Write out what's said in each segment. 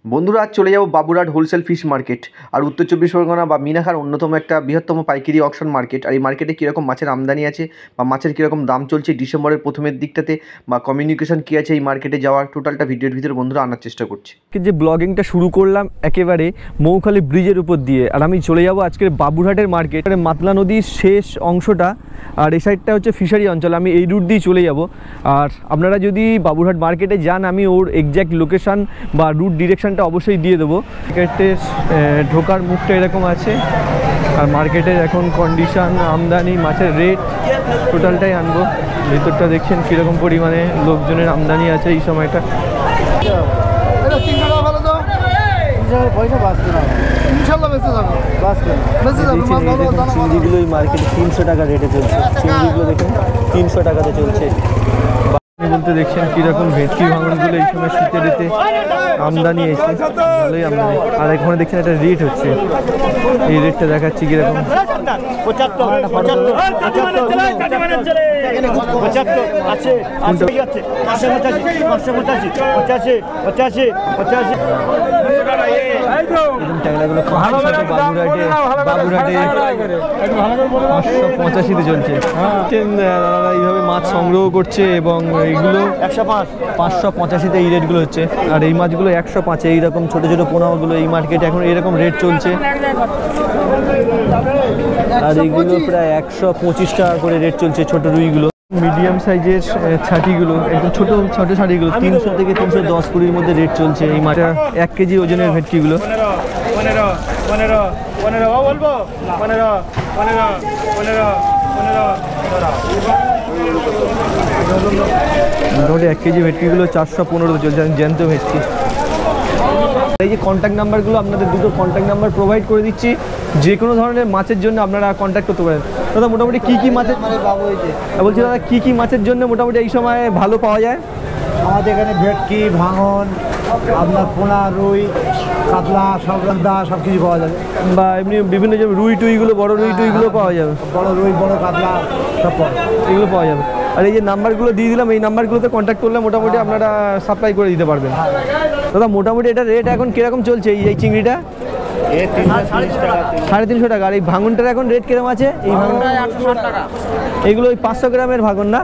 বন্ধুরা আজ চলে যাব বাবুরহাট হোলসেল ফিশ মার্কেট আর উত্তর চব্বিশ পরগনা বা মিনাখার অন্যতম একটা বৃহত্তম পাইকারি অকশন মার্কেট। আর এই মার্কেটে কীরকম মাছের আমদানি আছে বা মাছের কীরকম দাম চলছে ডিসেম্বরের প্রথমের দিকটাতে বা কমিউনিকেশন কী আছে এই মার্কেটে যাওয়ার টোটালটা ভিডিওর ভিতরে বন্ধুরা আনার চেষ্টা করছি। যে ব্লগিংটা শুরু করলাম একেবারে মৌখালি ব্রিজের উপর দিয়ে, আর আমি চলে যাব আজকের বাবুরহাটের মার্কেট। মাতলা নদীর শেষ অংশটা আর এই সাইডটা হচ্ছে ফিশারি অঞ্চল, আমি এই রুট দিয়ে চলে যাব। আর আপনারা যদি বাবুরহাট মার্কেটে যান আমি ওর এক্স্যাক্ট লোকেশান বা রুট ডিরেকশানটা অবশ্যই দিয়ে দেবো। মার্কেটের ঢোকার মুখটা এরকম আছে আর মার্কেটের এখন কন্ডিশান, আমদানি, মাছের রেট টোটালটাই আনবো। ভেতরটা দেখছেন কীরকম পরিমাণে লোকজনের আমদানি আছে এই সময়টা। চিংড়িগুলো এই মার্কেটে 300 টাকা রেটে চলছে। চিংড়িগুলো দেখুন 300 টাকাতে চলছে। বলতে দেখছেন কীরকম ভেটকি ভাঙনগুলো এই সময় শীতে রেটে আমদানি এসে ভালোই আমদানি। আর এখানে দেখছেন একটা রেট হচ্ছে, এই রেটটা দেখাচ্ছি কীরকম। ট্যাংরাগুলো বাবুরহাটে 585-তে চলছে। দাদারা এইভাবে মাছ সংগ্রহ করছে এবং এইগুলো 585-তে এই রেটগুলো হচ্ছে। আর এই মাছগুলো 105, এইরকম ছোটো ছোটো পোনাগুলো এই মার্কেটে এখন এরকম রেট চলছে। আর এইগুলো প্রায় 125 টাকা করে রেট চলছে ছোটো রুইগুলো। মিডিয়াম সাইজের ছাটিগুলো একদম ছোটো ছোটো ছাটিগুলো 300 থেকে 310-20 মধ্যে রেট চলছে। এই মাছটা 1 কেজি ওজনের ভেটকিগুলো। মোটামুটি 1 কেজি ভেটকিগুলো 415 চলছে, জ্যান্ত ভেটকি। এই যে কন্ট্যাক্ট নাম্বারগুলো আপনাদের দুটো কন্ট্যাক্ট নাম্বার প্রোভাইড করে দিচ্ছি, যে কোনো ধরনের মাছের জন্য আপনারা কন্ট্যাক্ট করতে পারেন। দাদা মোটামুটি কী কী মাছের বলছি দাদা কী কী মাছের জন্য মোটামুটি এই সময় ভালো পাওয়া যায়? আমাদের এখানে ভেটকি, ভাঙন, আপনার পোনা, রুই, কাতলা, সবদা সব কিছু পাওয়া যাবে। বা এমনি বিভিন্ন যে রুই টুইগুলো, বড় রুই টুইগুলো পাওয়া যাবে। বড় রুই, বড় কাতলা সব এগুলো পাওয়া যাবে। আর এই যে নাম্বারগুলো দিয়ে দিলাম, এই নাম্বারগুলোতে কন্ট্যাক্ট করলে মোটামুটি আপনারা সাপ্লাই করে দিতে পারবেন। দাদা মোটামুটি এটা রেট এখন কীরকম চলছে এই চিংড়িটা? 350 টাকা। আর এই ভাঙনটার এখন রেট কিরকম আছে? এই ভাঙনটা 160 টাকা। এগুলো ওই 500 গ্রামের ভাঙন না?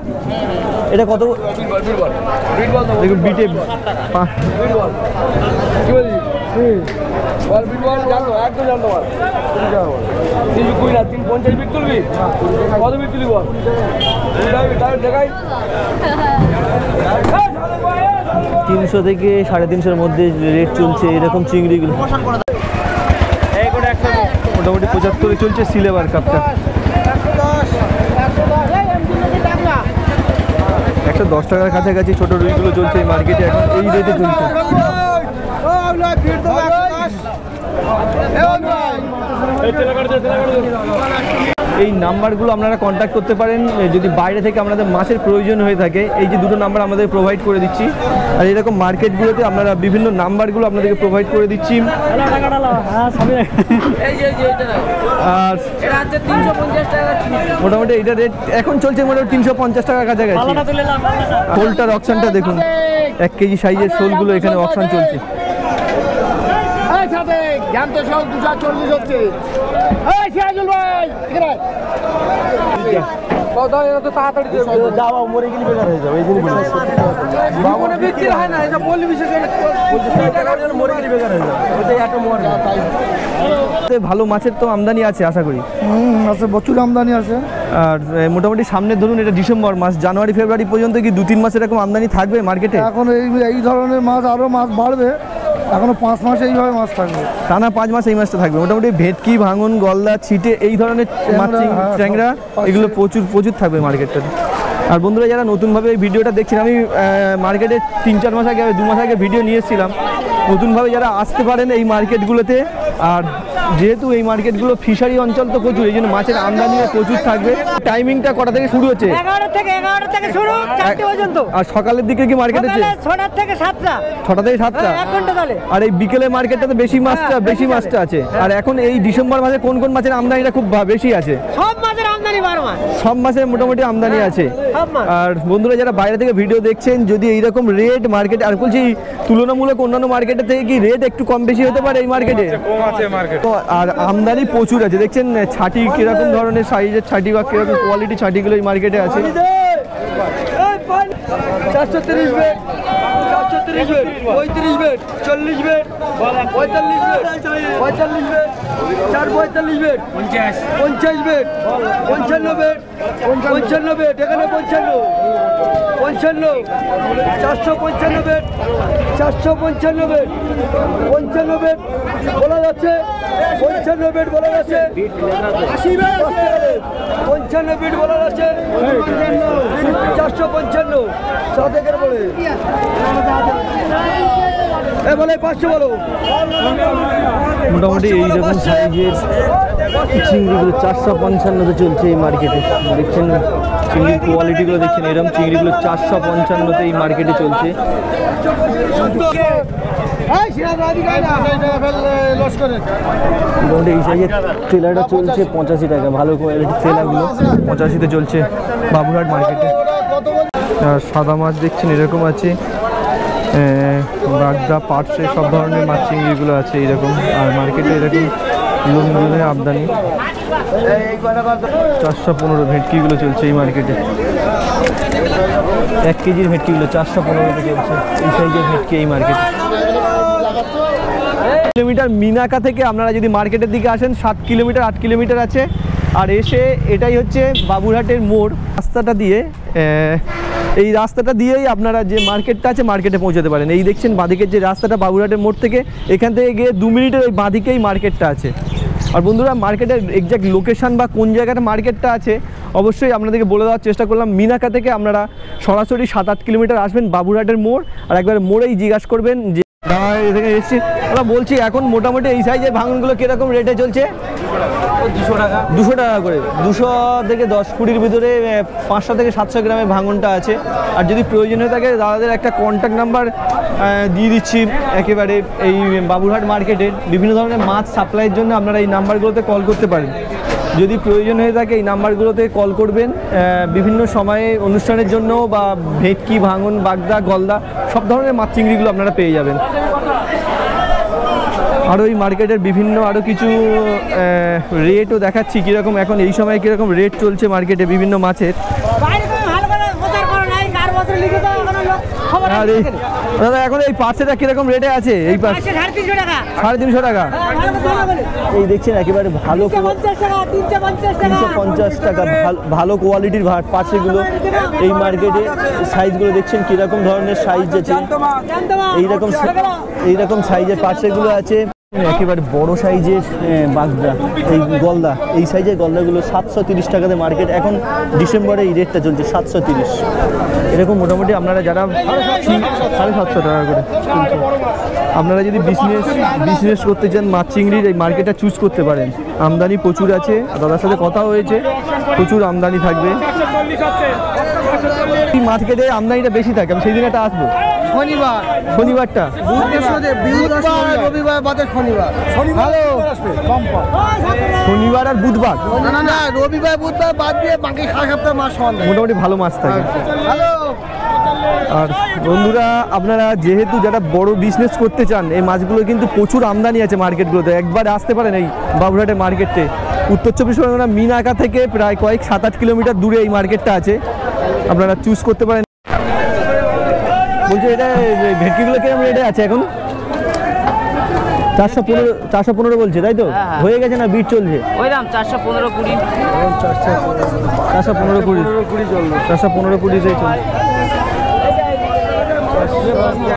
এটা কত? দেখুন বিটে $300 থেকে 350-এর মধ্যে রেট চলছে এরকম চিংড়িগুলো। মোটামুটি 75 চলছে সিলেভার কাপটা। 110 টাকার কাছাকাছি ছোটো রুইগুলো চলছে এই মার্কেটে এখন এই রেটে চলছে। এই নাম্বারগুলো আপনারা কন্ট্যাক্ট করতে পারেন যদি বাইরে থেকে আপনাদের মাছের প্রয়োজন হয়ে থাকে। এই যে দুটো নাম্বার আমাদের প্রোভাইড করে দিচ্ছি। আর এরকম মার্কেটগুলোতে আপনারা বিভিন্ন নাম্বারগুলো আপনাদেরকে প্রোভাইড করে দিচ্ছি। আর মোটামুটি এইটা রেট এখন চলছে মোটামুটি 350 টাকার কাছাকাছি। শোলটার অকশনটা দেখুন, 1 কেজি সাইজের শোলগুলো এখানে অকশন চলছে। ভালো মাছের তো আমদানি আছে আশা করি। আছে, প্রচুর আমদানি আছে। আর মোটামুটি সামনে ধরুন এটা ডিসেম্বর মাস, জানুয়ারি ফেব্রুয়ারি পর্যন্ত কি 2-3 মাস এরকম আমদানি থাকবে মার্কেটে? এখন এই ধরনের মাছ আরো মাছ বাড়বে, এখনো 5 মাস এইভাবে মাছ থাকবে, টানা 5 মাস এই মাছটা থাকবে। মোটামুটি ভেটকি, ভাঙন, গলদা, ছিটে এই ধরনের মাছ, ট্যাংরা এগুলো প্রচুর থাকবে মার্কেটটাতে। আর বন্ধুরা যারা নতুনভাবে এই ভিডিওটা দেখছেন, আমি মার্কেটে 3-4 মাস আগে 2 মাস আগে ভিডিও নিয়ে এসেছিলাম। নতুনভাবে যারা আসতে পারেন এই মার্কেটগুলোতে, আর যেহেতু এই মার্কেটগুলো ফিশারি অঞ্চল তো প্রচুর, এই জন্য মাছের আমদানিও প্রচুর থাকবে। টাইমিংটা কটা থেকে শুরু হচ্ছে? 11 থেকে শুরু, 4টা পর্যন্ত। আর সকালের দিকে কি মার্কেট আছে? 6টা থেকে 7টা। 6টা থেকে 7টা, 1 ঘন্টা চলে। আর এই বিকেলে মার্কেটটাতে বেশি মাছটা আছে। আর এখন এই ডিসেম্বর মাসে কোন কোন মাছের আমদানিটা খুব বেশি আছে? সব মাছের আমদানি 12 মাস, সব মাছের মোটামুটি আমদানি আছে। আর বন্ধুরা যারা বাইরে থেকে ভিডিও দেখছেন, যদি এইরকম রেট মার্কেটে, আর বলছি তুলনামূলক অন্যান্য মার্কেট মার্কেটের থেকে কি রেট একটু কম বেশি হতে পারে এই মার্কেটে? কম আছে মার্কেট। আর আমদানি প্রচুর আছে, দেখছেন ছাটি কিরকম ধরনের সাইজের ছাটি বা কিরকম কোয়ালিটি ছাটিগুলো এই মার্কেটে আছে। 430 bed, 430 bed, 35 bed, 40 bed, 45 bed, 45 bed, 445 bed, 50 bed, 55 bed, 55 bed, এখানে 55, 55, 455 বেড, 455 বেড, 55 বেড বলা যাচ্ছে, 55 বেড বলা যাচ্ছে, 55 বেড বলা যাচ্ছে, 455, 7 বলে বলে 500 বলো। মোটামুটি এইরকম সাইজের চিংড়িগুলো 455-তে চলছে এই মার্কেটে। দেখছেন চিংড়ির কোয়ালিটিগুলো, দেখছেন এরকম চিংড়িগুলো 455-তে এই মার্কেটে চলছে। মোটামুটি এই সাইজের তেলাটা চলছে 85 টাকা, ভালো কোয়ালিটির তেলাগুলো 85-তে চলছে বাবুরহাট মার্কেটে। আর সাদা মাছ দেখছেন এরকম আছে, বাগদা, পার্সে সব ধরনের মাছ চিংড়িগুলো আছে এইরকম। আর মার্কেটে এরকম লুনের আমদানি 415 ভেটকিগুলো চলছে এই মার্কেটে। 1 কেজির ভেটকিগুলো 415-তে চলছে এই সাইজের ভেটকি এই মার্কেটে। কিলোমিটার মিনাকা থেকে আপনারা যদি মার্কেটের দিকে আসেন 7 কিলোমিটার 8 কিলোমিটার আছে। আর এসে এটাই হচ্ছে বাবুরহাটের মোড়, রাস্তাটা দিয়ে এই রাস্তাটা দিয়েই আপনারা যে মার্কেটটা আছে মার্কেটে পৌঁছাতে পারেন। এই দেখছেন বাঁদিকের যে রাস্তাটা বাবুরহাটের মোড় থেকে, এখান থেকে গিয়ে 2 মিনিটের ওই বাঁদিকেই মার্কেটটা আছে। আর বন্ধুরা মার্কেটের এক্স্যাক্ট লোকেশান বা কোন জায়গাটা মার্কেটটা আছে অবশ্যই আপনাদেরকে বলে দেওয়ার চেষ্টা করলাম। মিনাকা থেকে আপনারা সরাসরি 7-8 কিলোমিটার আসবেন বাবুরহাটের মোড়, আর একবার মোড়েই জিজ্ঞাসা করবেন যে এখানে এসেছি। আমরা বলছি এখন মোটামুটি এই সাইজের ভাঙনগুলো কীরকম রেটে চলছে? 200 টাকা, 200 টাকা করে। 200 থেকে 10-20 ভিতরে 500 থেকে 700 গ্রামের ভাঙনটা আছে। আর যদি প্রয়োজন হয়ে থাকে দাদাদের একটা কন্ট্যাক্ট নাম্বার দিয়ে দিচ্ছি একেবারে, এই বাবুরহাট মার্কেটের বিভিন্ন ধরনের মাছ সাপ্লাইয়ের জন্য আপনারা এই নাম্বারগুলোতে কল করতে পারেন। যদি প্রয়োজন হয়ে থাকে এই নাম্বারগুলোতে কল করবেন, বিভিন্ন সময়ে অনুষ্ঠানের জন্য বা ভেটকি, ভাঙন, বাগদা, গলদা সব ধরনের মাছ চিংড়িগুলো আপনারা পেয়ে যাবেন। আরও এই মার্কেটের বিভিন্ন আরও কিছু রেটও দেখাচ্ছি কীরকম এখন এই সময় কীরকম রেট চলছে মার্কেটে বিভিন্ন মাছের। আর দাদা এখন এই পার্সেটা কীরকম রেটে আছে? এই পার্সে 350 টাকা। এই দেখছেন একেবারে ভালো 350 টাকা ভালো কোয়ালিটির পার্সেগুলো এই মার্কেটে। সাইজগুলো দেখছেন কীরকম ধরনের সাইজ আছে, এইরকম সাইজের পার্সেগুলো আছে। একেবারে বড় সাইজের বাগদা, এই গলদা, এই সাইজের গলদাগুলো 730 টাকাতে মার্কেট এখন ডিসেম্বরে এই রেটটা চলছে 730। এরকম মোটামুটি আপনারা যারা 750 টাকা করে চলছে। আপনারা যদি বিজনেস করতে চান মাছ চিংড়ির এই মার্কেটটা চুজ করতে পারেন। আমদানি প্রচুর আছে, দাদার সাথে কথা হয়েছে, প্রচুর আমদানি থাকবে। এই মার্কেটে আমদানিটা বেশি থাকে, আমি সেই দিন একটা আসবো। শনিবারটা রবিবার বাদে শনিবার, শনিবার আর বুধবার, না রবিবার বুধবার বাদ দিয়ে বাকি 7 সপ্তাহ মাছ মোটামুটি ভালো মাছ থাকে। আর বন্ধুরা আপনারা যেহেতু যারা বড় বিজনেস করতে চান এই মাছগুলো কিন্তু প্রচুর আমদানি আছে মার্কেটগুলোতে, একবার আসতে পারেন এই বাবুরহাটের মার্কেটে। উত্তর 24 পরগনা মিনাকা থেকে প্রায় 7-8 কিলোমিটার দূরে এই মার্কেটটা আছে, আপনারা চুজ করতে পারেন। বলছি এটা ভেটকিগুলো কিরকম রেটে আছে এখন? 415 বলছে, তাই তো? হয়ে গেছে না বিট চলছে? 415-20 415-20 চলছে।